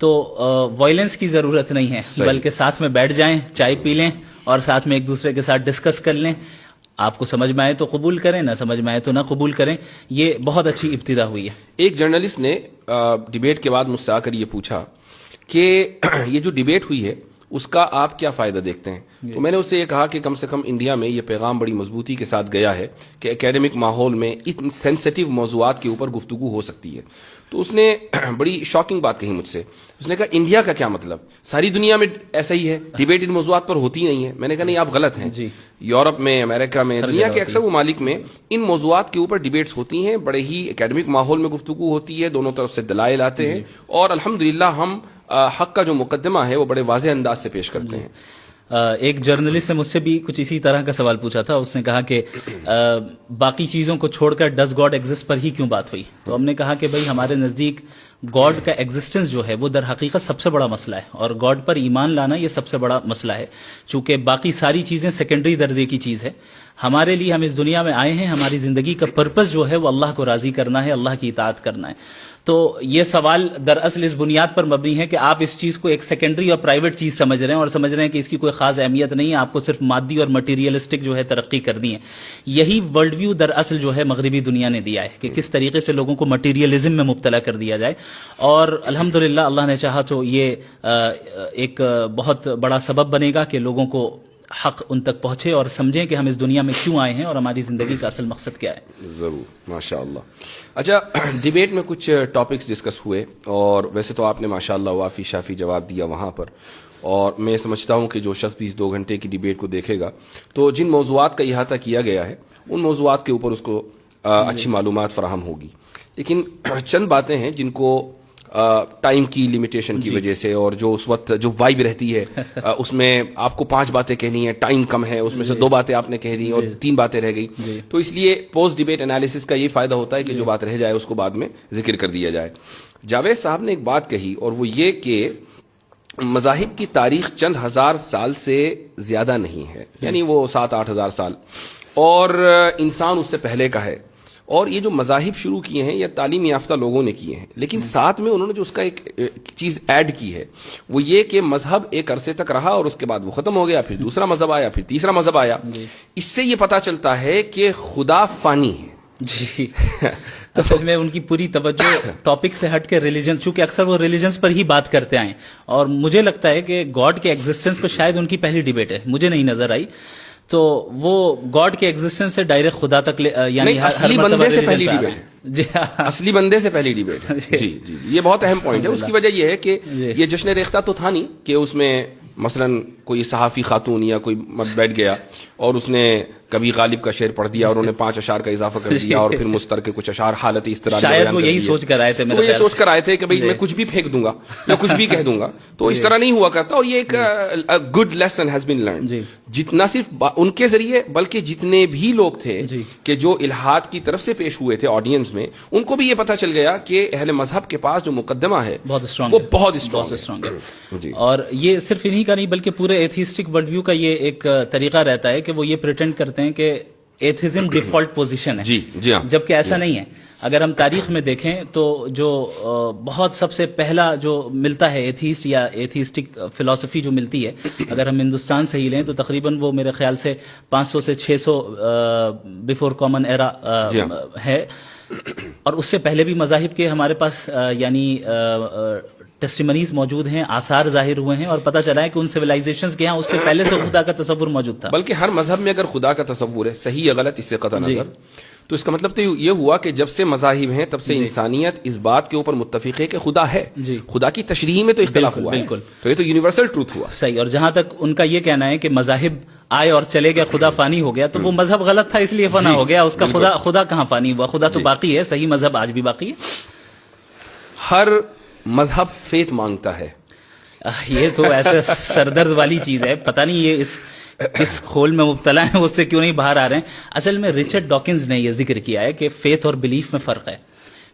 تو وائلنس کی ضرورت نہیں ہے, بلکہ ساتھ میں بیٹھ جائیں, چائے پی لیں اور ساتھ میں ایک دوسرے کے ساتھ ڈسکس کر لیں. آپ کو سمجھ میں آئے تو قبول کریں, نہ سمجھ میں آئے تو نہ قبول کریں. یہ بہت اچھی ابتدا ہوئی ہے. ایک جرنلسٹ نے ڈیبیٹ کے بعد مجھ سے آ کر یہ پوچھا کہ یہ جو ڈیبیٹ ہوئی ہے اس کا آپ کیا فائدہ دیکھتے ہیں؟ تو میں نے اس سے یہ کہا کہ کم سے کم انڈیا میں یہ پیغام بڑی مضبوطی کے ساتھ گیا ہے کہ اکیڈمک ماحول میں ان سینسٹیو موضوعات کے اوپر گفتگو ہو سکتی ہے. تو اس نے بڑی شاکنگ بات کہی مجھ سے. اس نے کہا انڈیا کا کیا مطلب, ساری دنیا میں ایسا ہی ہے, ڈیبیٹ ان موضوعات پر ہوتی نہیں ہے. میں نے کہا نہیں, آپ غلط ہیں. یورپ میں, امریکہ میں, دنیا کے اکثر ممالک میں ان موضوعات کے اوپر ڈیبیٹس ہوتی ہیں, بڑے ہی اکیڈمک ماحول میں گفتگو ہوتی ہے, دونوں طرف سے دلائل آتے ہیں, اور الحمدللہ ہم حق کا جو مقدمہ ہے وہ بڑے واضح انداز سے پیش کرتے ہیں. ایک جرنلسٹ نے مجھ سے بھی کچھ اسی طرح کا سوال پوچھا تھا. اس نے کہا کہ باقی چیزوں کو چھوڑ کر ڈز گاڈ ایگزسٹ پر ہی کیوں بات ہوئی؟ تو ہم نے کہا کہ بھائی ہمارے نزدیک گاڈ کا ایگزسٹنس جو ہے وہ در حقیقت سب سے بڑا مسئلہ ہے, اور گاڈ پر ایمان لانا یہ سب سے بڑا مسئلہ ہے, چونکہ باقی ساری چیزیں سیکنڈری درجے کی چیز ہے. ہمارے لیے ہم اس دنیا میں آئے ہیں, ہماری زندگی کا پرپس جو ہے وہ اللہ کو راضی کرنا ہے, اللہ کی اطاعت کرنا ہے. تو یہ سوال دراصل اس بنیاد پر مبنی ہے کہ آپ اس چیز کو ایک سیکنڈری اور پرائیویٹ چیز سمجھ رہے ہیں, اور سمجھ رہے ہیں کہ اس کی کوئی خاص اہمیت نہیں ہے, آپ کو صرف مادی اور مٹیریلسٹک جو ہے ترقی کرنی ہے. یہی ورلڈ ویو دراصل جو ہے مغربی دنیا نے دیا ہے کہ کس طریقے سے لوگوں کو مٹیریلزم میں مبتلا کر دیا جائے. اور الحمدللہ اللہ نے چاہا تو یہ ایک بہت بڑا سبب بنے گا کہ لوگوں کو حق ان تک پہنچے اور سمجھیں کہ ہم اس دنیا میں کیوں آئے ہیں اور ہماری زندگی کا اصل مقصد کیا ہے. ضرور, ماشاءاللہ. اچھا, ڈیبیٹ میں کچھ ٹاپکس ڈسکس ہوئے, اور ویسے تو آپ نے ماشاءاللہ وافی شافی جواب دیا وہاں پر, اور میں سمجھتا ہوں کہ جو شخص بھی اس 2 گھنٹے کی ڈیبیٹ کو دیکھے گا تو جن موضوعات کا احاطہ کیا گیا ہے ان موضوعات کے اوپر اس کو اچھی معلومات فراہم ہوگی. لیکن چند باتیں ہیں جن کو ٹائم کی لمیٹیشن کی وجہ سے, اور جو اس وقت جو وائب رہتی ہے اس میں آپ کو 5 باتیں کہنی ہیں, ٹائم کم ہے, اس میں سے 2 باتیں آپ نے کہہ دی اور 3 باتیں رہ گئی, تو اس لیے پوسٹ ڈیبیٹ انالیسس کا یہ فائدہ ہوتا ہے کہ جو بات رہ جائے اس کو بعد میں ذکر کر دیا جائے. جاوید صاحب نے ایک بات کہی, اور وہ یہ کہ مذاہب کی تاریخ چند ہزار سال سے زیادہ نہیں ہے, یعنی وہ 7-8 ہزار سال, اور انسان اس سے پہلے کا ہے. اور یہ جو مذاہب شروع کیے ہیں یہ تعلیم یافتہ لوگوں نے کیے ہیں, لیکن ساتھ میں انہوں نے جو اس کا ایک چیز ایڈ کی ہے وہ یہ کہ مذہب ایک عرصے تک رہا اور اس کے بعد وہ ختم ہو گیا, پھر دوسرا مذہب آیا, پھر تیسرا مذہب آیا. اس سے یہ پتہ چلتا ہے کہ خدا فانی ہے. جی اصل میں ان کی پوری توجہ ٹاپک سے ہٹ کے ریلیجن, چونکہ اکثر وہ ریلیجنس پر ہی بات کرتے آئے, اور مجھے لگتا ہے کہ گاڈ کے ایگزسٹنس پر شاید ان کی پہلی ڈیبیٹ ہے, مجھے نہیں نظر آئی. تو وہ گاڈ کے ایگزسٹنس سے ڈائریکٹ خدا تک, یعنی اصلی بندے سے پہلی ڈیبیٹ ہے. جی, اصلی بندے سے پہلی ڈیبیٹ ہے. جی جی, یہ بہت اہم پوائنٹ ہے. اس کی وجہ یہ ہے کہ یہ جشن ریختہ تو تھا نہیں کہ اس میں مثلا کوئی صحافی خاتون یا کوئی بیٹھ گیا اور اس نے کبھی غالب کا شعر پڑھ دیا اور انہوں نے 5 اشعار کا اضافہ کر دیا, اور پھر مستر کے کچھ اشعار حالت اس طرح شاید وہ یہی سوچ کر آئے تھے, وہ یہ سوچ کر آئے تھے کہ بھئی میں کچھ بھی پھینک دوں گا یا کچھ بھی کہہ دوں گا, تو اس طرح نہیں ہوا کرتا. اور یہ ایک good lesson has been learned, جتنا صرف ان کے ذریعے بلکہ جتنے بھی لوگ تھے کہ جو الہاد کی طرف سے پیش ہوئے تھے آڈینس میں, ان کو بھی یہ پتہ چل گیا کہ اہل مذہب کے پاس جو مقدمہ ہے وہ بہت اسٹرانگ ہے. اور یہ صرف انہی کا نہیں بلکہ پورے ایتھیسٹک ورلڈ ویو کا یہ ایک طریقہ رہتا ہے کہ وہ یہ پریٹینڈ کرتے ہیں کہ ایتھیزم ڈیفالٹ پوزیشن ہے. جی ہاں, جبکہ ایسا نہیں ہے. اگر ہم تاریخ میں دیکھیں تو جو بہت سب سے پہلا جو ملتا ہے ایتھیسٹ یا ایتھیسٹک فلسفی جو ملتی ہے, اگر ہم ہندوستان سے ہی لیں تو تقریباً وہ میرے خیال سے 500 سے 600 بیفور کامن ایرا ہے, اور اس سے پہلے بھی مذاہب کے ہمارے پاس یعنی ٹیسٹیمنیز موجود ہیں, آثار ظاہر ہوئے ہیں, اور پتہ چلا ہے کہ ان سیولائزیشنز کے ہاں اس سے پہلے سے خدا کا تصور موجود تھا. بلکہ ہر مذہب میں اگر خدا کا تصور ہے, صحیح یا غلط اس سے قطع نظر, تو اس کا مطلب تو یہ ہوا کہ جب سے مذاہب ہیں تب سے انسانیت اس بات کے اوپر متفق ہے کہ خدا ہے. خدا کی تشریح میں تو اختلاف ہوا ہے, تو یہ تو یونیورسل ٹروتھ ہوا. صحیح. اور جہاں تک ان کا یہ کہنا ہے کہ مذاہب آئے اور چلے گئے, خدا فانی ہو گیا, تو وہ مذہب غلط تھا اس لیے فنا ہو گیا, اس کا خدا کہاں فانی ہوا, خدا تو باقی ہے, صحیح مذہب آج بھی باقی ہے. ہر مذہب فیت مانگتا ہے. یہ تو ایسے سردرد والی چیز ہے, پتہ نہیں یہ اس کھول میں مبتلا ہیں, اس سے کیوں نہیں باہر آ رہے ہیں. اصل میں ریچرڈ ڈاکنز نے یہ ذکر کیا ہے کہ فیتھ اور بلیف میں فرق ہے.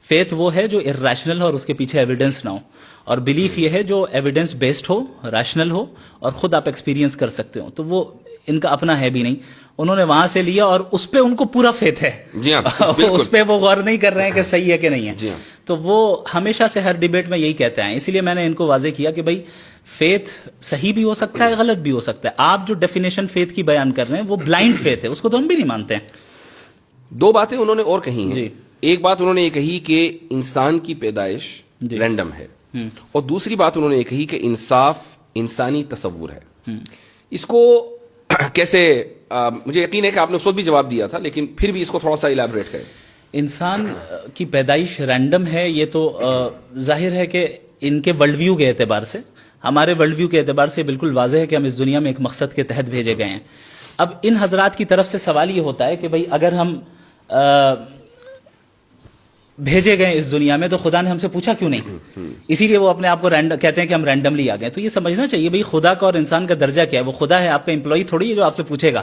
فیتھ وہ ہے جو ارریشنل ہو اور اس کے پیچھے ایویڈنس نہ ہو, اور بلیف یہ ہے جو ایویڈنس بیسڈ ہو, ریشنل ہو, اور خود آپ ایکسپیرینس کر سکتے ہو. تو وہ ان کا اپنا ہے بھی نہیں, انہوں نے وہاں سے لیا اور اس پہ ان کو پورا فیتھ ہے. جی ہاں, اس پہ وہ غور نہیں کر رہے ہیں کہ صحیح ہے کہ نہیں ہے. جی ہاں. تو وہ ہمیشہ سے ہر ڈیبیٹ میں یہی کہتے ہیں, اسی لیے میں نے ان کو واضح کیا کہ بھائی فیتھ صحیح بھی ہو سکتا ہے, غلط بھی ہو سکتا ہے. آپ جو ڈیفینیشن فیتھ کی بیان کر رہے ہیں وہ بلائنڈ فیتھ ہے, اس کو تو ہم بھی نہیں مانتے ہیں. دو باتیں انہوں نے اور کہی ہیں. جی. ایک بات انہوں نے یہ کہی کہ انسان کی پیدائش رینڈم ہے, اور دوسری بات انہوں نے یہ کہی کہ انصاف انسانی تصور ہے. اس کو کیسے, مجھے یقین ہے کہ آپ نے اس وقت بھی جواب دیا تھا, لیکن پھر بھی اس کو تھوڑا سا الیبوریٹ کریں. انسان کی پیدائش رینڈم ہے, یہ تو ظاہر ہے کہ ان کے ورلڈ ویو کے اعتبار سے, ہمارے ورلڈ ویو کے اعتبار سے بالکل واضح ہے کہ ہم اس دنیا میں ایک مقصد کے تحت بھیجے گئے ہیں. اب ان حضرات کی طرف سے سوال یہ ہوتا ہے کہ بھئی اگر ہم بھیجے گئے اس دنیا میں تو خدا نے ہم سے پوچھا کیوں نہیں, اسی لیے وہ اپنے آپ کو کہتے ہیں کہ ہم رینڈملی آ گئے. تو یہ سمجھنا چاہیے بھئی خدا کا اور انسان کا درجہ کیا ہے. وہ خدا ہے, آپ کا امپلائی تھوڑی ہے جو آپ سے پوچھے گا.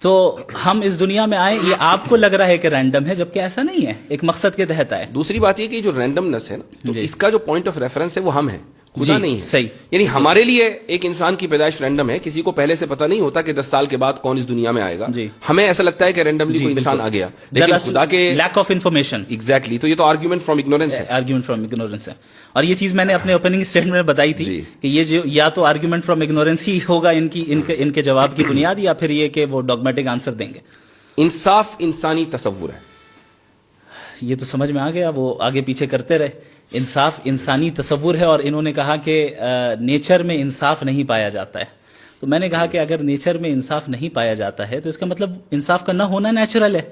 تو ہم اس دنیا میں آئے, یہ آپ کو لگ رہا ہے کہ رینڈم ہے, جبکہ ایسا نہیں ہے, ایک مقصد کے تحت آئے. دوسری بات یہ کہ جو رینڈمنس ہے نا, تو اس کا جو پوائنٹ آف ریفرنس ہے وہ ہم ہیں, خدا نہیں ہے. صحیح. یعنی ہمارے لیے ایک انسان کی پیدائش رینڈم ہے, کسی کو پہلے سے پتہ نہیں ہوتا کہ 10 سال کے بعد کون اس دنیا میں آئے گا. ہمیں ایسا لگتا ہے کہ رینڈملی کوئی انسان آ گیا, لیکن خدا کے لیک آف انفارمیشن. ایگزیکٹلی. تو یہ تو آرگیومنٹ فرام اگنورینس ہے. آرگیومنٹ فرام اگنورینس ہے. اور یہ چیز میں نے اپنے اوپننگ اسٹیٹمنٹ میں بتائی تھی کہ یہ جو یا تو آرگیومنٹ فرام اگنورینس ہی ہوگا ان کے جواب کی بنیاد, یا پھر یہ کہ وہ ڈاگمیٹک آنسر دیں گے. انصاف انسانی تصور ہے, یہ تو سمجھ میں آ گیا, وہ آگے پیچھے کرتے رہے. انصاف انسانی تصور ہے, اور انہوں نے کہا کہ نیچر میں انصاف نہیں پایا جاتا ہے. تو میں نے کہا کہ اگر نیچر میں انصاف نہیں پایا جاتا ہے تو اس کا مطلب انصاف کا نہ ہونا نیچرل ہے.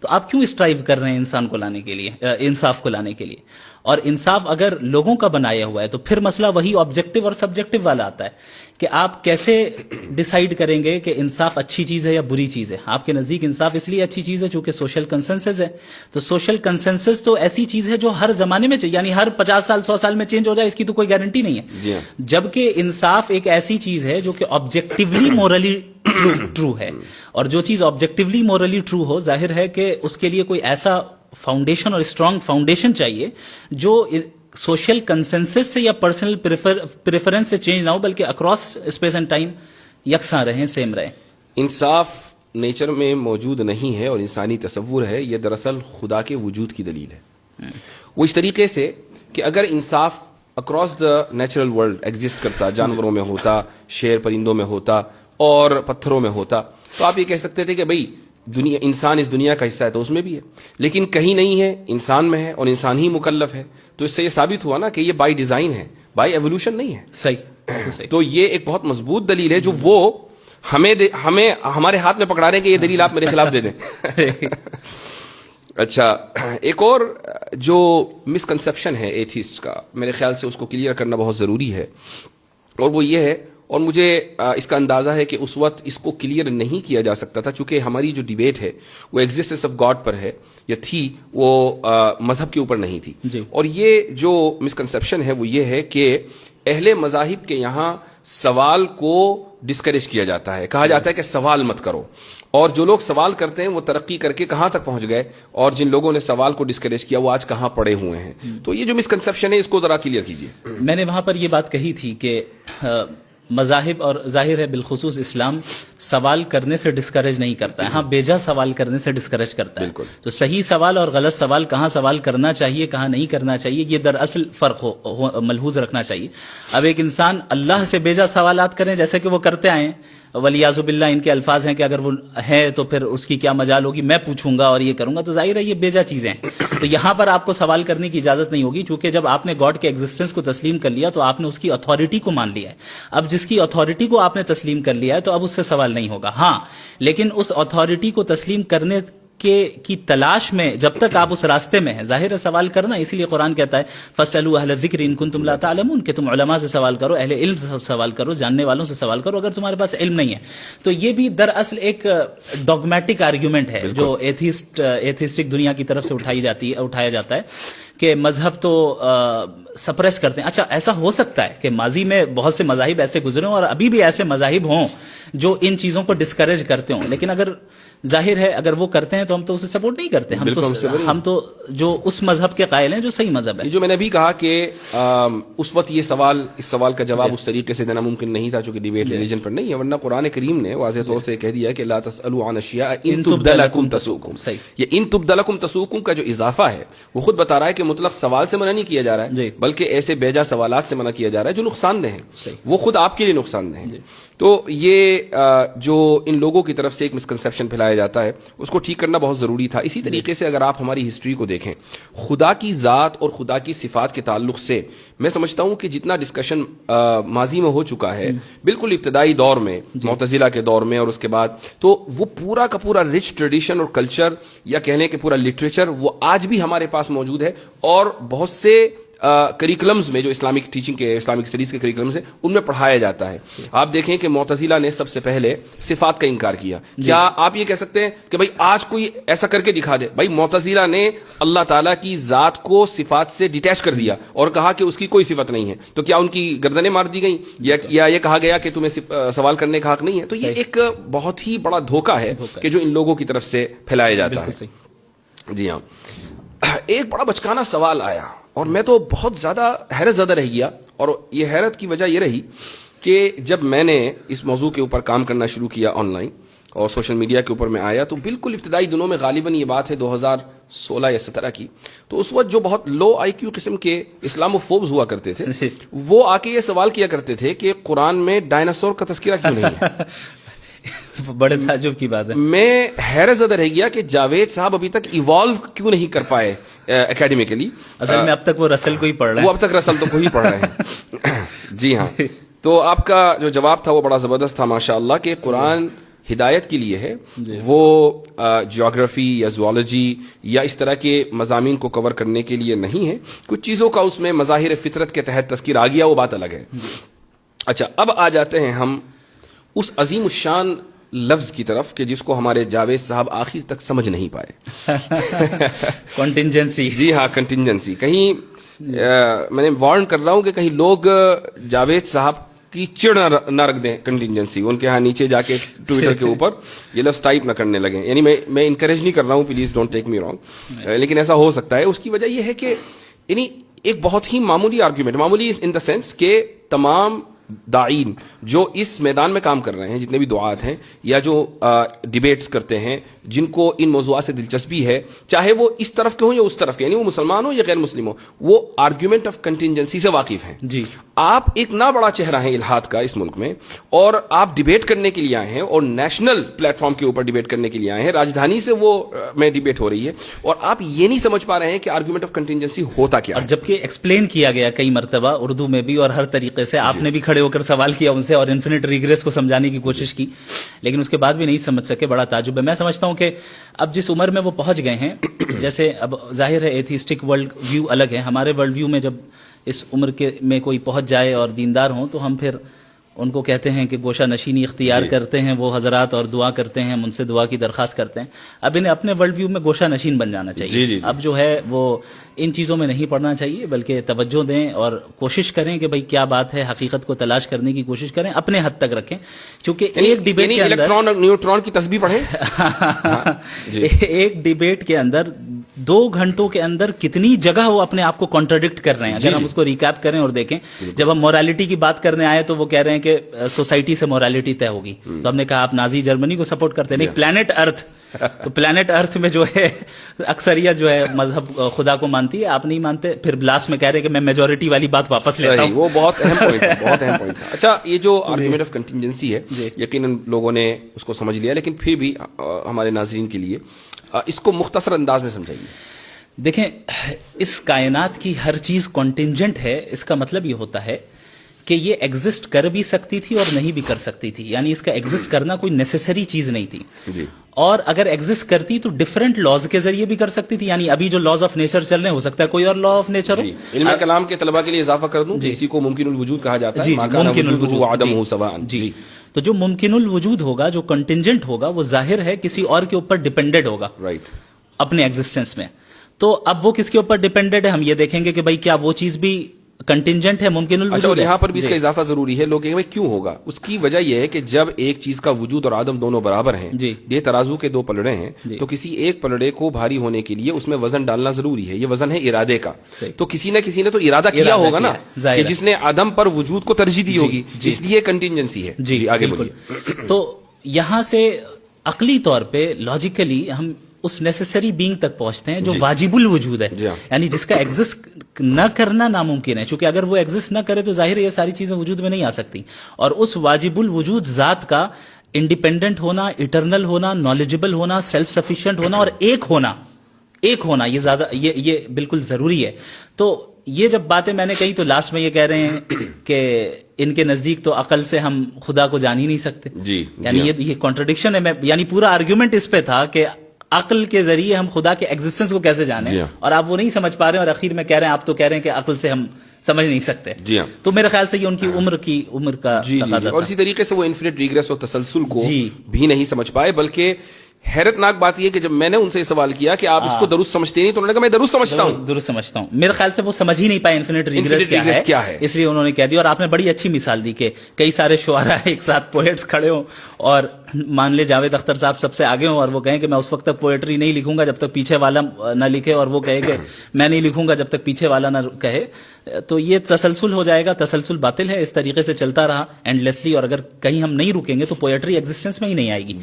تو آپ کیوں اسٹرائیو کر رہے ہیں انسان کو لانے کے لیے, انصاف کو لانے کے لیے؟ اور انصاف اگر لوگوں کا بنایا ہوا ہے تو پھر مسئلہ وہی آبجیکٹو اور سبجیکٹو والا آتا ہے کہ آپ کیسے ڈیسائیڈ کریں گے کہ انصاف اچھی چیز ہے یا بری چیز ہے. آپ کے نزدیک انصاف اس لیے اچھی چیز ہے چونکہ سوشل کنسنسس ہے. تو سوشل کنسنسس تو ایسی چیز ہے جو ہر زمانے میں چاہیے, یعنی ہر 50 سال 100 سال میں چینج ہو جائے, اس کی تو کوئی گارنٹی نہیں ہے. جبکہ انصاف ایک ایسی چیز ہے جو کہ آبجیکٹیولی مورلی ٹرو ہے, اور جو چیز آبجیکٹیولی مورلی ٹرو ہو, ظاہر ہے کہ اس کے لیے کوئی ایسا فاؤنڈیشن اور اسٹرانگ فاؤنڈیشن چاہیے جو سوشل کنسنسس سے یا پرسنل پریفرنس سے چینج نہ ہو, بلکہ اکراس اسپیس اینڈ ٹائم یکساں رہیں, سیم رہیں. انصاف نیچر میں موجود نہیں ہے اور انسانی تصور ہے, یہ دراصل خدا کے وجود کی دلیل ہے. وہ اس طریقے سے کہ اگر انصاف across the natural world exist کرتا, جانوروں میں ہوتا, شیر پرندوں میں ہوتا اور پتھروں میں ہوتا, تو آپ یہ کہہ سکتے تھے کہ بھئی دنیا, انسان اس دنیا کا حصہ ہے تو اس میں بھی ہے, لیکن کہیں نہیں ہے, انسان میں ہے, اور انسان ہی مکلف ہے. تو اس سے یہ ثابت ہوا نا کہ یہ بائی ڈیزائن ہے, بائی ایوولوشن نہیں ہے. صحیح. تو یہ ایک بہت مضبوط دلیل ہے جو وہ ہمیں ہمارے ہاتھ میں پکڑا رہے ہیں کہ یہ دلیل آپ میرے خلاف دے دیں. اچھا, ایک اور جو مسکنسیپشن ہے ایتھیسٹ کا, میرے خیال سے اس کو کلیئر کرنا بہت ضروری ہے, اور وہ یہ ہے, اور مجھے اس کا اندازہ ہے کہ اس وقت اس کو کلیئر نہیں کیا جا سکتا تھا چونکہ ہماری جو ڈیبیٹ ہے وہ ایگزسٹنس آف گاڈ پر ہے یا تھی, وہ مذہب کے اوپر نہیں تھی. اور یہ جو مسکنسیپشن ہے وہ یہ ہے کہ اہل مذاہب کے یہاں سوال کو ڈسکریج کیا جاتا ہے, کہا جاتا ہے کہ سوال مت کرو, اور جو لوگ سوال کرتے ہیں وہ ترقی کر کے کہاں تک پہنچ گئے, اور جن لوگوں نے سوال کو ڈسکریج کیا وہ آج کہاں پڑے ہوئے ہیں. تو یہ جو مسکنسیپشن ہے اس کو ذرا کلیئر کیجیے. میں نے وہاں پر یہ بات کہی تھی کہ مذاہب اور ظاہر ہے بالخصوص اسلام سوال کرنے سے ڈسکریج نہیں کرتا ہے, ہاں بیجا سوال کرنے سے ڈسکریج کرتا ہے. تو صحیح سوال اور غلط سوال, کہاں سوال کرنا چاہیے کہاں نہیں کرنا چاہیے, یہ دراصل فرق ملحوظ رکھنا چاہیے. اب ایک انسان اللہ سے بیجا سوالات کریں جیسے کہ وہ کرتے آئے ہیں, ولیعذ باللہ ان کے الفاظ ہیں کہ اگر وہ ہے تو پھر اس کی کیا مجال ہوگی, میں پوچھوں گا اور یہ کروں گا, تو ظاہر ہے یہ بیجا چیزیں ہیں. تو یہاں پر آپ کو سوال کرنے کی اجازت نہیں ہوگی, چونکہ جب آپ نے گاڈ کے ایگزسٹنس کو تسلیم کر لیا تو آپ نے اس کی اتھارٹی کو مان لیا ہے. اب جس کی اتھارٹی کو آپ نے تسلیم کر لیا ہے تو اب اس سے سوال نہیں ہوگا. ہاں لیکن اس اتھارٹی کو تسلیم کرنے کی تلاش میں جب تک آپ اس راستے میں ہیں, ظاہر ہے سوال کرنا, اسی لیے قرآن کہتا ہے فَاسْأَلُوا أَهْلَ الذِّكْرِ إِن كُنتُمْ لَا تَعْلَمُونَ, کہ تم علماء سے سوال کرو, اہل علم سے سوال کرو, جاننے والوں سے سوال کرو اگر تمہارے پاس علم نہیں ہے. تو یہ بھی دراصل ایک ڈوگمیٹک آرگیومنٹ ہے جو ایتھیسٹک دنیا کی طرف سے اٹھایا جاتا ہے کہ مذہب تو سپریس کرتے ہیں. اچھا ایسا ہو سکتا ہے کہ ماضی میں بہت سے مذاہب ایسے گزرے ہوں اور ابھی بھی ایسے مذاہب ہوں جو ان چیزوں کو ڈسکریج کرتے ہوں, لیکن اگر ظاہر ہے اگر وہ کرتے ہیں تو ہم تو اسے سپورٹ نہیں کرتے. ہم تو جو اس مذہب کے قائل ہیں جو صحیح مذہب ہے. جو میں نے بھی کہا کہ اس وقت اس سوال کا جواب اس طریقے سے دینا ممکن نہیں تھا چونکہ ڈیبیٹ ریلیجن پر نہیں ہے, ورنہ قرآن کریم نے واضح طور سے کہہ دیا کہ لا تسألوا عن اشیاء ان تبد لکم تسؤکم. یہ ان تبد لکم تسؤکم کا جو اضافہ ہے وہ خود بتا رہا ہے کہ مطلق سوال سے منع نہیں کیا جا رہا ہے بلکہ ایسے بیجا سوالات سے منع کیا جا رہا ہے جو نقصان دہ ہیں, وہ خود آپ کے لیے نقصان دہ ہیں. تو یہ جو ان لوگوں کی طرف سے ایک مسکنسیپشن پھیلایا جاتا ہے اس کو ٹھیک کرنا بہت ضروری تھا. اسی طریقے سے اگر آپ ہماری ہسٹری کو دیکھیں, خدا کی ذات اور خدا کی صفات کے تعلق سے میں سمجھتا ہوں کہ جتنا ڈسکشن ماضی میں ہو چکا ہے بالکل ابتدائی دور میں معتزلہ کے دور میں اور اس کے بعد, تو وہ پورا کا پورا رچ ٹریڈیشن اور کلچر یا کہنے کہ پورا لٹریچر وہ آج بھی ہمارے پاس موجود ہے. اور بہت سے کریکلمز میں جو اسلامک ٹیچنگ کے اسلامک اسٹڈیز کے کریکلمز ہیں ان میں پڑھایا جاتا ہے. آپ دیکھیں کہ معتزلہ نے سب سے پہلے صفات کا انکار کیا. کیا آپ یہ کہہ سکتے ہیں کہ بھائی آج کوئی ایسا کر کے دکھا دے؟ بھائی معتزلہ نے اللہ تعالیٰ کی ذات کو صفات سے ڈیٹیچ کر دیا اور کہا کہ اس کی کوئی صفت نہیں ہے, تو کیا ان کی گردنیں مار دی گئیں یا یہ کہا گیا کہ تمہیں سوال کرنے کا حق نہیں ہے؟ تو یہ ایک بہت ہی بڑا دھوکہ ہے کہ جو ان لوگوں کی طرف سے پھیلایا جاتا ہے. جی ہاں, ایک بڑا بچکانا سوال آیا اور میں تو بہت زیادہ حیرت زدہ رہ گیا, اور یہ حیرت کی وجہ یہ رہی کہ جب میں نے اس موضوع کے اوپر کام کرنا شروع کیا آن لائن اور سوشل میڈیا کے اوپر میں آیا, تو بالکل ابتدائی دنوں میں غالباً یہ بات ہے 2016 یا 17 کی, تو اس وقت جو بہت لو آئی کیو قسم کے اسلاموفوبز ہوا کرتے تھے وہ آ کے یہ سوال کیا کرتے تھے کہ قرآن میں ڈائناسور کا تذکرہ کیوں نہیں ہے. بڑے تعجب کی بات ہے. میں حیرت زدہ رہ گیا کہ جاوید صاحب ابھی تک ایوالو کیوں نہیں کر پائے اکیڈمیکلی. اصل میں اب تک وہ رسل کو ہی پڑھ رہے ہیں. وہ اب تک رسل تو کو ہی پڑھ رہے ہیں. جی ہاں, تو آپ کا جو جواب تھا وہ بڑا زبردست تھا ماشاء اللہ, کہ قرآن ہدایت کے لیے ہے, وہ جیوگرافی یا زوالوجی یا اس طرح کے مضامین کو کور کرنے کے لیے نہیں ہے. کچھ چیزوں کا اس میں مظاہر فطرت کے تحت تذکر آ گیا, وہ بات الگ ہے. اچھا, اب آ جاتے ہیں ہم اس عظیم الشان لفظ کی طرف کہ جس کو ہمارے جاوید صاحب آخر تک سمجھ نہیں پائے. کنٹینجنسی. جی ہاں, کنٹینجنسی. کہیں میں نے وارن کر رہا ہوں کہ کہیں لوگ جاوید صاحب کی چڑ نہ رکھ دیں کنٹینجنسی, ان کے ہاں نیچے جا کے ٹویٹر کے اوپر یہ لفظ ٹائپ نہ کرنے لگیں. یعنی میں انکریج نہیں کر رہا ہوں, please don't take me wrong, لیکن ایسا ہو سکتا ہے. اس کی وجہ یہ ہے کہ یعنی ایک بہت ہی معمولی آرگیومنٹ, معمولی ان دا سینس کہ تمام داعین جو اس میدان میں کام کر رہے ہیں, جتنے بھی دعات ہیں یا جو ڈیبیٹس کرتے ہیں, جن کو ان موضوعات سے دلچسپی ہے, چاہے وہ اس طرف کے ہوں یا اس طرف کے, یعنی وہ مسلمان ہوں یا غیر مسلم ہوں, وہ آرگیومنٹ آف کنٹینجنسی سے واقف ہیں. جی, آپ ایک نہ بڑا چہرہ ہیں الہاد کا اس ملک میں, اور آپ ڈیبیٹ کرنے کے لیے آئے ہیں اور نیشنل پلیٹ فارم کے اوپر ڈیبیٹ کرنے کے لیے آئے ہیں. راجدھانی سے وہ میں ڈیبیٹ ہو رہی ہے اور آپ یہ نہیں سمجھ پا رہے ہیں کہ آرگیومنٹ آف کنٹینجنسی ہوتا کیا. اور جبکہ ایکسپلین کیا گیا کئی مرتبہ اردو میں بھی اور ہر طریقے سے, آپ نے بھی کھڑے ہو کر سوال کیا ان سے اور انفینٹ ریگریس کو سمجھانے کی کوشش کی, لیکن اس کے بعد بھی نہیں سمجھ سکے. بڑا تعجب ہے. میں سمجھتا ہوں کہ اب جس عمر میں وہ پہنچ گئے ہیں, جیسے اب ظاہر ہے ایتھیسٹک ورلڈ ویو الگ ہے, ہمارے ورلڈ ویو میں جب اس عمر کے میں کوئی پہنچ جائے اور دیندار ہوں تو ہم پھر ان کو کہتے ہیں کہ گوشہ نشینی اختیار کرتے ہیں وہ حضرات اور دعا کرتے ہیں, ہم ان سے دعا کی درخواست کرتے ہیں. اب انہیں اپنے ورلڈ ویو میں گوشہ نشین بن جانا چاہیے. اب جو ہے وہ ان چیزوں میں نہیں پڑنا چاہیے, بلکہ توجہ دیں اور کوشش کریں کہ بھئی کیا بات ہے, حقیقت کو تلاش کرنے کی کوشش کریں, اپنے حد تک رکھیں. کیونکہ ایک ڈیبیٹ کے اندر الیکٹران اور نیوٹران کی تسبیح پڑھیں. ایک ڈیبیٹ کے اندر 2 گھنٹوں کے اندر کتنی جگہ وہ اپنے آپ کو کانٹراڈکٹ کر رہے ہیں. اگر ہم اس کو ریکیپ کریں اور دیکھیں, جب ہم مورالیٹی کی بات کرنے آئے تو وہ کہہ رہے ہیں کہ سوسائٹی سے مورالیٹی طے ہوگی, تو ہم نے کہا آپ نازی جرمنی کو سپورٹ کرتے ہیں. نہیں, پلانٹ ارتھ, تو پلانٹ ارتھ میں جو ہے اکثریت جو ہے مذہب خدا کو مانتی ہے, آپ نہیں مانتے, پھر لاسٹ میں کہہ رہے کہ میں میجورٹی والی بات واپس لیتا ہوں. وہ بہت اہم پوائنٹ ہے, بہت اہم پوائنٹ ہے. اچھا, یہ جو آرگومنٹ آف کنٹینجنسی ہے یقیناً لوگوں نے اس کو سمجھ لیا, لیکن پھر بھی ہمارے ناظرین کے لیے اس کو مختصر انداز میں سمجھائیے. دیکھیں, اس کائنات کی ہر چیز کنٹینجنٹ ہے. اس کا مطلب یہ ہوتا ہے کہ یہ ایگزسٹ کر بھی سکتی تھی اور نہیں بھی کر سکتی تھی, یعنی اس کا ایگزسٹ کرنا کوئی نیسیسری چیز نہیں تھی. اور اگر ایگزسٹ کرتی تو ڈفرنٹ لاز کے ذریعے بھی کر سکتی تھی. یعنی ابھی جو لاز آف نیچر چل رہے ہیں, ہو سکتا ہے کوئی اور لا آف نیچر ہو. علم کلام کے طلباء کے لیے اضافہ کر دوں, اسی کو ممکن الوجود کہا جاتا ہے. ممکن الوجود عدم ہو سواء. جی, تو جو ممکن الوجود ہوگا, جو کنٹینجنٹ ہوگا, وہ ظاہر ہے کسی اور کے اوپر ڈیپینڈنٹ ہوگا اپنے ایگزسٹنس میں. تو اب وہ کس کے اوپر ڈیپینڈنٹ ہے؟ ہم یہ دیکھیں گے کہ بھائی کیا وہ چیز بھی کنٹینجنٹ ہے، ممکن اچھا، الوجود اور ہے. یہاں پر بھی اس کا اضافہ ضروری ہے. لوگ کہیں بھائی کیوں ہوگا؟ اس کی وجہ یہ ہے کہ جب ایک چیز کا وجود اور عدم دونوں برابر ہیں، جی. یہ ترازو کے دو پلڑے ہیں، جی. تو کسی ایک پلڑے کو بھاری ہونے کے لیے اس میں وزن ڈالنا ضروری ہے. یہ وزن ہے ارادے کا. صحیح. تو کسی نے تو ارادہ کیا ہوگا نا، کہ جس نے عدم پر وجود کو ترجیح دی ہوگی. اس لیے کنٹینجنسی ہے. جی آگے بالکل. بولیے. تو یہاں سے عقلی طور پہ لاجیکلی ہم اس نیسیسری بینگ تک پہنچتے ہیں جو واجب الوجود ہے، یعنی جس کا ایگزسٹ نہ کرنا ناممکن ہے. چونکہ اگر وہ ایگزسٹ نہ کرے تو ظاہر ہے یہ ساری چیزیں وجود میں نہیں آ سکتی. اور اس واجب الوجود ذات کا انڈیپینڈنٹ ہونا، اٹرنل ہونا، نالجبل ہونا، سیلف سفیشینٹ ہونا اور ایک ہونا یہ زیادہ یہ بالکل ضروری ہے. تو یہ جب باتیں میں نے کہی تو لاسٹ میں یہ کہہ رہے ہیں کہ ان کے نزدیک تو عقل سے ہم خدا کو جان ہی نہیں سکتے. یعنی یہ کانٹرڈکشن ہے. یعنی پورا آرگیومنٹ اس پہ تھا کہ عقل کے ذریعے ہم خدا کے ایگزسٹنس کو کیسے جانیں، اور آپ وہ نہیں سمجھ پا رہے ہیں، اور اخیر میں کہہ رہے ہیں آپ تو کہہ رہے ہیں کہ عقل سے ہم سمجھ نہیں سکتے. تو میرے خیال سے یہ ان کی عمر کا تقاضا تھا. اور اسی طریقے سے وہ انفینٹ ریگریس اور تسلسل کو بھی نہیں سمجھ پائے. بلکہ حیرت ناک بات یہ کہ جب میں نے ان سے یہ سوال کیا کہ آپ اس کو درست سمجھتے نہیں، تو انہوں نے کہا میں درست سمجھتا ہوں. میرے خیال سے وہ سمجھ ہی نہیں پائے انفینٹ ریگریس کیا ہے، اس لیے انہوں نے کہہ دیا. اور آپ نے بڑی اچھی مثال دی کہ کئی سارے شعراء ایک ساتھ پوئٹس کھڑے ہوں اور مان لے جاوید اختر صاحب سب سے آگے ہوں، اور وہ کہیں کہ میں اس وقت تک پوئٹری نہیں لکھوں گا جب تک پیچھے والا نہ لکھے، اور وہ کہے کہ میں نہیں لکھوں گا جب تک پیچھے والا نہ کہے. تو یہ تسلسل ہو جائے گا. تسلسل باطل ہے. اس طریقے سے چلتا رہا اینڈلیسلی، اور اگر کہیں ہم نہیں رکیں گے تو پوئٹری ایگزسٹنس میں ہی نہیں آئے گی.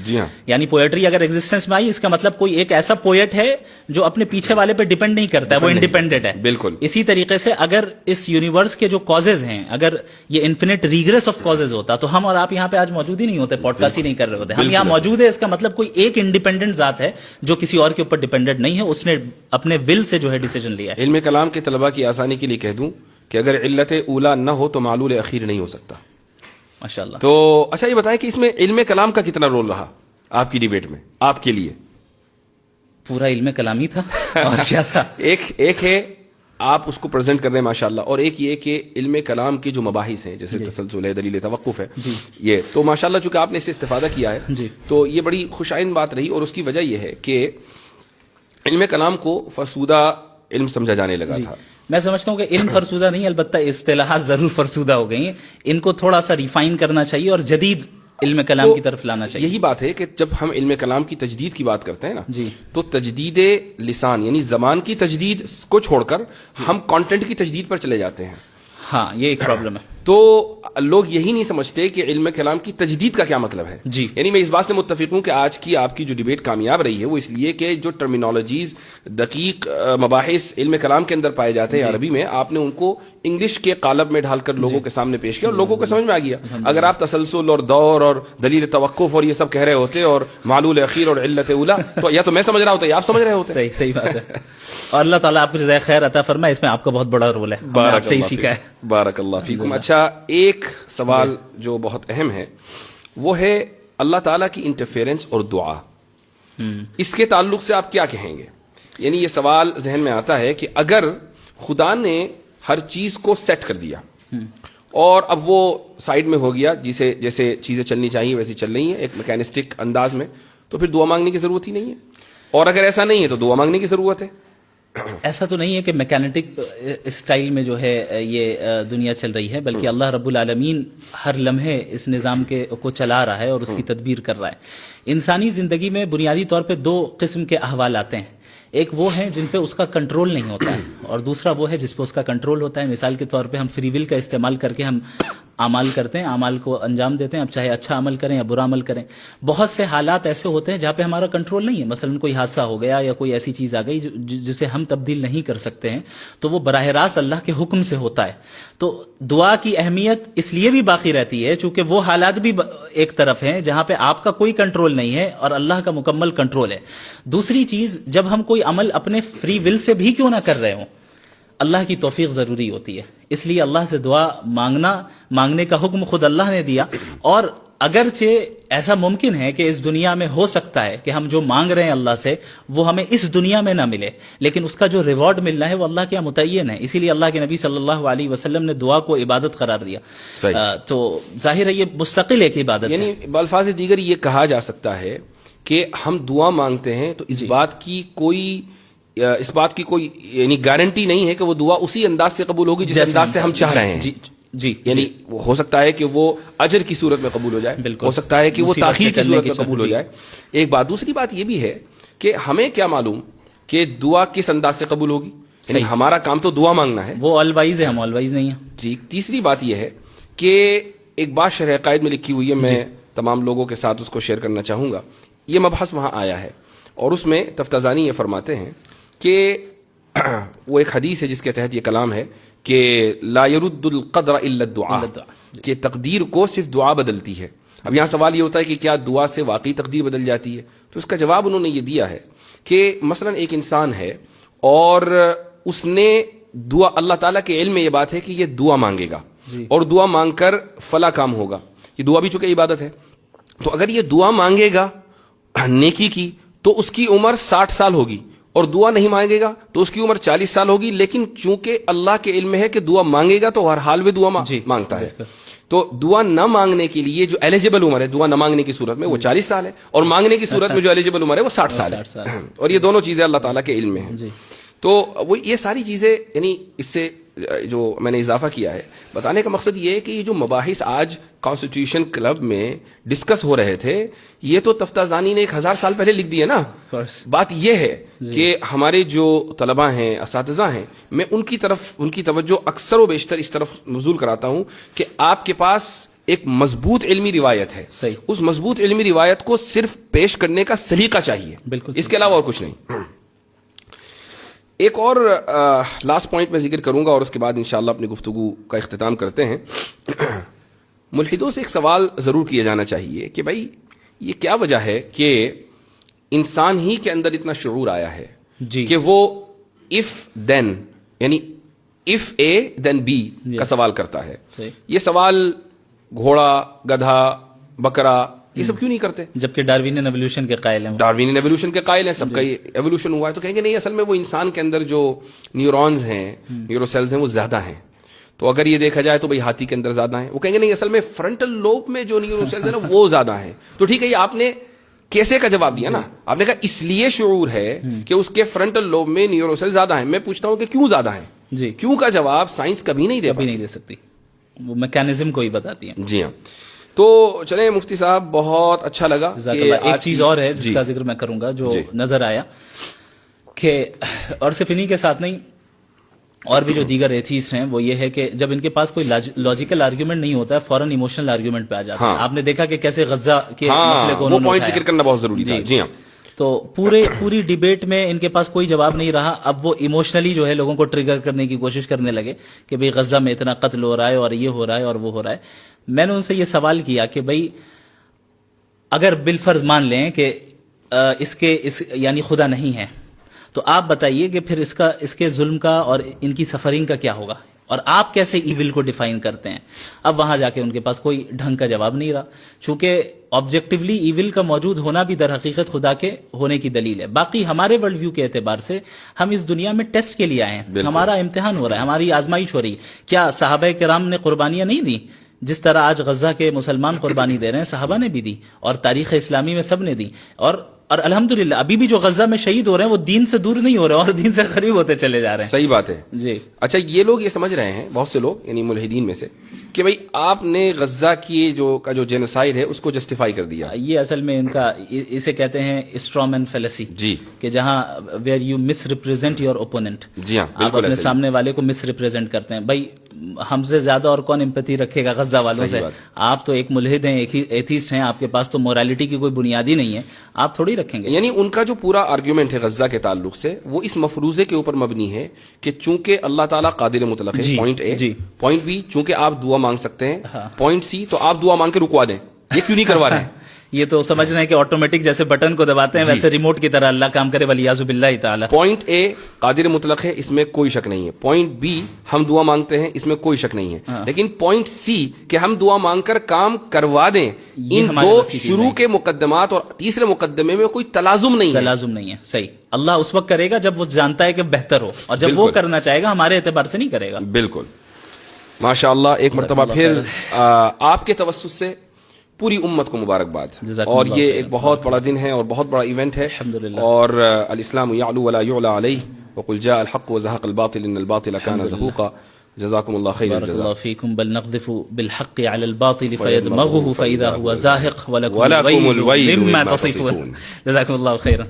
یعنی پوئٹری اگر ایگزسٹنس میں آئی، اس کا مطلب کوئی ایک ایسا پوئٹ ہے جو اپنے پیچھے والے پہ ڈیپینڈ نہیں کرتا ہے، وہ انڈیپینڈنٹ ہے. بالکل. اسی طریقے سے اگر اس یونیورس کے جو کازز ہیں، اگر یہ انفینٹ ریگریس آف کازز ہوتا تو ہم اور آپ یہاں پہ آج موجود ہی نہیں ہوتے، پوڈ کاسٹ ہی نہیں کر رہے ہوتے. ہم یہاں موجود ہے، اس کا مطلب کوئی ایک انڈیپینڈنٹ ذات ہے جو کسی اور کے اوپر ڈیپینڈنٹ نہیں ہے، اس نے اپنے ول سے جو ہے ڈیسیجن لیا ہے. علم کلام کے طلباء کی آسانی کے لیے کہہ دوں کہ اگر علت اولا نہ ہو تو معلول اخیر نہیں ہو سکتا. ماشاءاللہ. تو اچھا یہ بتائیں کہ اس میں علم کلام کا کتنا رول رہا آپ کی ڈیبیٹ میں، آپ کے لیے؟ پورا علم کلامی تھا اور کیا تھا. ایک ہے آپ اس کو پریزنٹ کر رہے ہیں ماشاءاللہ، اور ایک یہ کہ علم کلام کے جو مباحث ہیں جیسے تسلسل ہے، دلیل توقف ہے، یہ تو ماشاءاللہ چونکہ آپ نے اس سے استفادہ کیا ہے تو یہ بڑی خوش آئند بات رہی. اور اس کی وجہ یہ ہے کہ علم کلام کو فرسودہ علم سمجھا جانے لگا تھا. میں سمجھتا ہوں کہ علم فرسودہ نہیں، البتہ اصطلاحات ضرور فرسودہ ہو گئی ہیں. ان کو تھوڑا سا ریفائن کرنا چاہیے اور جدید علم کلام کی طرف لانا چاہیے. یہی بات ہے کہ جب ہم علم کلام کی تجدید کی بات کرتے ہیں نا، تو تجدید لسان یعنی زبان کی تجدید کو چھوڑ کر ہم کانٹینٹ کی تجدید پر چلے جاتے ہیں. ہاں یہ ایک پرابلم ہے. تو لوگ یہی نہیں سمجھتے کہ علم کلام کی تجدید کا کیا مطلب ہے. یعنی میں اس بات سے متفق ہوں کہ آج کی آپ کی جو ڈیبیٹ کامیاب رہی ہے وہ اس لیے کہ جو ٹرمینالوجیز دقیق مباحث علم کلام کے اندر پائے جاتے ہیں عربی میں، آپ نے ان کو انگلش کے قالب میں ڈھال کر لوگوں کے سامنے پیش کیا اور لوگوں کو سمجھ میں آ گیا. اگر آپ تسلسل اور دور اور دلیل توقف اور یہ سب کہہ رہے ہوتے اور معلول اخیر اور علت اولا، تو یا تو میں سمجھ رہا ہوتا یا آپ سمجھ رہے ہوتے. صحیح بات ہے. اور اللہ تعالیٰ آپ کو جزائے خیر عطا فرمائے. اس میں آپ کا بہت بڑا رول ہے، آپ سے ہی سیکھا ہے. بارک اللہ فیکم. اچھا ایک سوال جو بہت اہم ہے وہ ہے اللہ تعالیٰ کی انٹرفیئرنس اور دعا. اس کے تعلق سے آپ کیا کہیں گے؟ یعنی یہ سوال ذہن میں آتا ہے کہ اگر خدا نے ہر چیز کو سیٹ کر دیا اور اب وہ سائیڈ میں ہو گیا، جیسے چیزیں چلنی چاہیے ویسی چل رہی ہیں ایک میکینسٹک انداز میں، تو پھر دعا مانگنے کی ضرورت ہی نہیں ہے. اور اگر ایسا نہیں ہے تو دعا مانگنے کی ضرورت ہے. ایسا تو نہیں ہے کہ میکینٹک اسٹائل میں جو ہے یہ دنیا چل رہی ہے، بلکہ اللہ رب العالمین ہر لمحے اس نظام کو چلا رہا ہے اور اس کی تدبیر کر رہا ہے. انسانی زندگی میں بنیادی طور پہ دو قسم کے احوال آتے ہیں. ایک وہ ہیں جن پہ اس کا کنٹرول نہیں ہوتا ہے، اور دوسرا وہ ہے جس پہ اس کا کنٹرول ہوتا ہے. مثال کے طور پہ ہم فری ول کا استعمال کر کے ہم اعمال کرتے ہیں، اعمال کو انجام دیتے ہیں، اب چاہے اچھا عمل کریں یا برا عمل کریں. بہت سے حالات ایسے ہوتے ہیں جہاں پہ ہمارا کنٹرول نہیں ہے. مثلا کوئی حادثہ ہو گیا یا کوئی ایسی چیز آ گئی جسے ہم تبدیل نہیں کر سکتے ہیں، تو وہ براہ راست اللہ کے حکم سے ہوتا ہے. تو دعا کی اہمیت اس لیے بھی باقی رہتی ہے چونکہ وہ حالات بھی ایک طرف ہیں جہاں پہ آپ کا کوئی کنٹرول نہیں ہے اور اللہ کا مکمل کنٹرول ہے. دوسری چیز، جب ہم کوئی عمل اپنے فری ول سے بھی کیوں نہ کر رہے ہوں، اللہ کی توفیق ضروری ہوتی ہے. اس لیے اللہ سے دعا مانگنے کا حکم خود اللہ نے دیا. اور اگرچہ ایسا ممکن ہے کہ اس دنیا میں ہو سکتا ہے کہ ہم جو مانگ رہے ہیں اللہ سے وہ ہمیں اس دنیا میں نہ ملے، لیکن اس کا جو ریوارڈ ملنا ہے وہ اللہ کے متعین ہے. اسی لیے اللہ کے نبی صلی اللہ علیہ وسلم نے دعا کو عبادت قرار دیا. تو ظاہر ہے یہ مستقل ایک عبادت ہے. یعنی بالفاظ دیگر یہ کہا جا سکتا ہے کہ ہم دعا مانگتے ہیں تو اس بات کی کوئی اس بات کی کوئی یعنی گارنٹی نہیں ہے کہ وہ دعا اسی انداز سے قبول ہوگی جس انداز سے ہم چاہ رہے ہیں. جی یعنی ہو سکتا ہے کہ وہ اجر کی صورت میں قبول ہو جائے, ہو سکتا ہے کہ وہ تاخیر کی صورت میں قبول ہو جائے. ایک بات. دوسری بات یہ بھی ہے کہ ہمیں کیا معلوم کہ دعا کس انداز سے قبول ہوگی. یعنی ہمارا کام تو دعا مانگنا ہے, وہ آل وائز ہے, ہم آل وائز نہیں ہیں. جی. تیسری بات یہ ہے کہ ایک بات شرح عقائد میں لکھی ہوئی ہے, میں تمام لوگوں کے ساتھ اس کو شیئر کرنا چاہوں گا. یہ مبحث وہاں آیا ہے اور اس میں تفتازانی یہ فرماتے ہیں کہ وہ ایک حدیث ہے جس کے تحت یہ کلام ہے کہ لا يرد القدر الا الدعاء, کہ تقدیر کو صرف دعا بدلتی ہے. اب یہاں سوال یہ ہوتا ہے کہ کیا دعا سے واقعی تقدیر بدل جاتی ہے؟ تو اس کا جواب انہوں نے یہ دیا ہے کہ مثلا ایک انسان ہے اور اس نے دعا, اللہ تعالیٰ کے علم میں یہ بات ہے کہ یہ دعا مانگے گا اور دعا مانگ کر فلاں کام ہوگا. یہ دعا بھی چونکہ عبادت ہے, تو اگر یہ دعا مانگے گا نیکی کی تو اس کی عمر 60 سال ہوگی, اور دعا نہیں مانگے گا تو اس کی عمر 40 سال ہوگی. لیکن چونکہ اللہ کے علم میں ہے کہ دعا مانگے گا تو ہر حال میں دعا مانگتا ہے, تو دعا نہ مانگنے کے لیے جو ایلیجیبل عمر ہے دعا نہ مانگنے کی صورت میں وہ 40 سال ہے, اور مانگنے کی صورت میں جو ایلیجیبل عمر ہے وہ 60 سال ہے. اور یہ دونوں چیزیں اللہ تعالیٰ کے علم میں ہیں. تو وہ یہ ساری چیزیں, یعنی اس سے جو میں نے اضافہ کیا ہے بتانے کا مقصد یہ ہے کہ یہ جو مباحث آج کانسٹیٹیوشن کلب میں ڈسکس ہو رہے تھے, یہ تو تفتازانی نے 1000 سال پہلے لکھ دی ہے نا. بات یہ ہے کہ ہمارے جو طلباء ہیں, اساتذہ ہیں, میں ان کی طرف ان کی توجہ اکثر و بیشتر اس طرف مبذول کراتا ہوں کہ آپ کے پاس ایک مضبوط علمی روایت ہے, اس مضبوط علمی روایت کو صرف پیش کرنے کا سلیقہ چاہیے, بالکل اس کے علاوہ اور کچھ نہیں. ایک اور لاسٹ پوائنٹ میں ذکر کروں گا اور اس کے بعد انشاءاللہ اپنی گفتگو کا اختتام کرتے ہیں. ملحدوں سے ایک سوال ضرور کیا جانا چاہیے کہ بھائی یہ کیا وجہ ہے کہ انسان ہی کے اندر اتنا شعور آیا ہے کہ وہ if then یعنی if A then B کا سوال کرتا ہے. یہ سوال گھوڑا, گدھا, بکرا یہ سب کیوں نہیں کرتے؟ جبکہ ڈاروینین ایوولوشن کے قائل ہیں, ڈاروینین ایوولوشن کے قائل ہیں, سب کا ایوولوشن ہوا ہے. تو کہیں گے نہیں, اصل میں وہ انسان کے اندر جو نیورونز ہیں, نیورو سیلز ہیں, وہ زیادہ ہیں. تو اگر یہ دیکھا جائے تو بھئی ہاتھی کے اندر زیادہ ہیں. وہ کہیں گے نہیں, اصل میں فرنٹل لوب میں جو نیورو سیلز ہیں نا وہ زیادہ ہیں. تو ٹھیک ہے, یہ آپ نے کیسے کا جواب دیا نا, آپ نے کہا اس لیے شعور ہے کہ اس کے فرنٹل لوب میں نیورو سیل زیادہ ہیں. میں پوچھتا ہوں کہ کیوں زیادہ ہیں؟ جی, کیوں کا جواب سائنس کبھی نہیں دے سکتی, وہ میکینزم کو ہی بتاتی ہے. جی ہاں. تو چلیں مفتی صاحب, بہت اچھا لگا. ایک چیز اور ہے جس کا ذکر میں کروں گا جو نظر آیا کہ, اور صرف انہی کے ساتھ نہیں, اور بھی جو دیگر ایتھیسٹ ہیں وہ یہ ہے کہ جب ان کے پاس کوئی لاجیکل آرگیومنٹ نہیں ہوتا ہے فوراً ایموشنل آرگیومنٹ پہ آ جاتے ہیں. آپ نے دیکھا کہ کیسے غزہ کے مسئلے کو انہوں نے پوائنٹ ذکر کرنا بہت ضروری تھا. جی ہاں. تو پوری ڈیبیٹ میں ان کے پاس کوئی جواب نہیں رہا. اب وہ ایموشنلی جو ہے لوگوں کو ٹریگر کرنے کی کوشش کرنے لگے کہ بھئی غزہ میں اتنا قتل ہو رہا ہے اور یہ ہو رہا ہے اور وہ ہو رہا ہے. میں نے ان سے یہ سوال کیا کہ بھئی اگر بالفرض مان لیں کہ یعنی خدا نہیں ہے, تو آپ بتائیے کہ پھر اس کے ظلم کا اور ان کی سفرنگ کا کیا ہوگا, اور آپ کیسے ایول کو ڈیفائن کرتے ہیں؟ اب وہاں جا کے ان کے پاس کوئی ڈھنگ کا جواب نہیں رہا, چونکہ آبجیکٹیولی ایول کا موجود ہونا بھی در حقیقت خدا کے ہونے کی دلیل ہے. باقی ہمارے ورلڈ ویو کے اعتبار سے ہم اس دنیا میں ٹیسٹ کے لیے آئے ہیں, ہمارا امتحان ہو رہا ہے, ہماری آزمائش ہو رہی ہے. کیا صحابہ کرام نے قربانیاں نہیں دی؟ جس طرح آج غزہ کے مسلمان قربانی دے رہے ہیں, صحابہ نے بھی دی, اور تاریخ اسلامی میں سب نے دی. اور الحمدللہ ابھی بھی جو غزہ میں شہید ہو رہے ہیں وہ دین سے دور نہیں ہو رہے اور دین سے قریب ہوتے چلے جا رہے ہیں. صحیح بات ہے. جی. اچھا, یہ لوگ یہ سمجھ رہے ہیں, بہت سے لوگ یعنی ملحدین میں سے, کہ بھئی آپ نے غزہ کی جو جینوسائیڈ ہے اس کو جسٹیفائی کر دیا. یہ اصل میں ان کا اسے کہتے ہیں اسٹرومین فیلیسی. جی. کہ جہاں where you must represent your opponent. جی ہاں, آپ اپنے سامنے والے کو مس ریپرزینٹ کرتے ہیں. بھائی ہم سے زیادہ اور کون امپیتھی رکھے گا غزہ والوں سے؟ آپ تو ایک ملحد ہیں, ایک ایتھیسٹ ہیں, آپ کے پاس تو مورالیٹی کی کوئی بنیاد ہی نہیں ہے, آپ تھوڑی رکھیں گے. یعنی ان کا جو پورا آرگیومنٹ ہے غزہ کے تعلق سے وہ اس مفروضے کے اوپر مبنی ہے کہ چونکہ اللہ تعالیٰ قادر مطلق ہے, پوائنٹ اے. پوائنٹ بی, چونکہ آپ دعا مانگ سکتے ہیں. پوائنٹ سی, تو آپ دعا مانگ کے رکوا دیں. یہ کیوں نہیں کروا رہے ہیں؟ یہ تو سمجھ رہے ہیں کہ آٹومیٹک جیسے بٹن کو دباتے ہیں ویسے ریموٹ کی طرح اللہ کام کرے, ولیعوذ باللہ تعالی. پوائنٹ اے قادر مطلق ہے, اس میں کوئی شک نہیں ہے. پوائنٹ بی ہم دعا مانگتے ہیں, اس میں کوئی شک نہیں ہے. لیکن پوائنٹ سی کہ ہم دعا مانگ کر کام کروا دیں, ان دو شروع کے مقدمات اور تیسرے مقدمے میں کوئی تلازم نہیں ہے. صحیح. اللہ اس وقت کرے گا جب وہ جانتا ہے کہ بہتر ہو, اور جب وہ کرنا چاہے گا ہمارے اعتبار سے نہیں کرے گا. بالکل. ماشاءاللہ. ایک مرتبہ پھر آپ کے توسط سے پوری امت کو مبارکباد. جزاکم اور اللہ یہ خیرا. ایک بہت بڑا دن ہے اور بہت بڑا ایونٹ ہے. الحمدللہ. اور الاسلام یعلو ولا یعلى علیہ وقل جاء الحق وزهق الباطل ان الباطل كان زهوقا. جزاكم الله خير بارك الجزاء. الله فيكم. بل نقذف بالحق على الباطل فيدمغه فإذا هو زاهق ولكم ولكم الويل الويل مما مما تصفون. تصفون. جزاكم الله خيرا.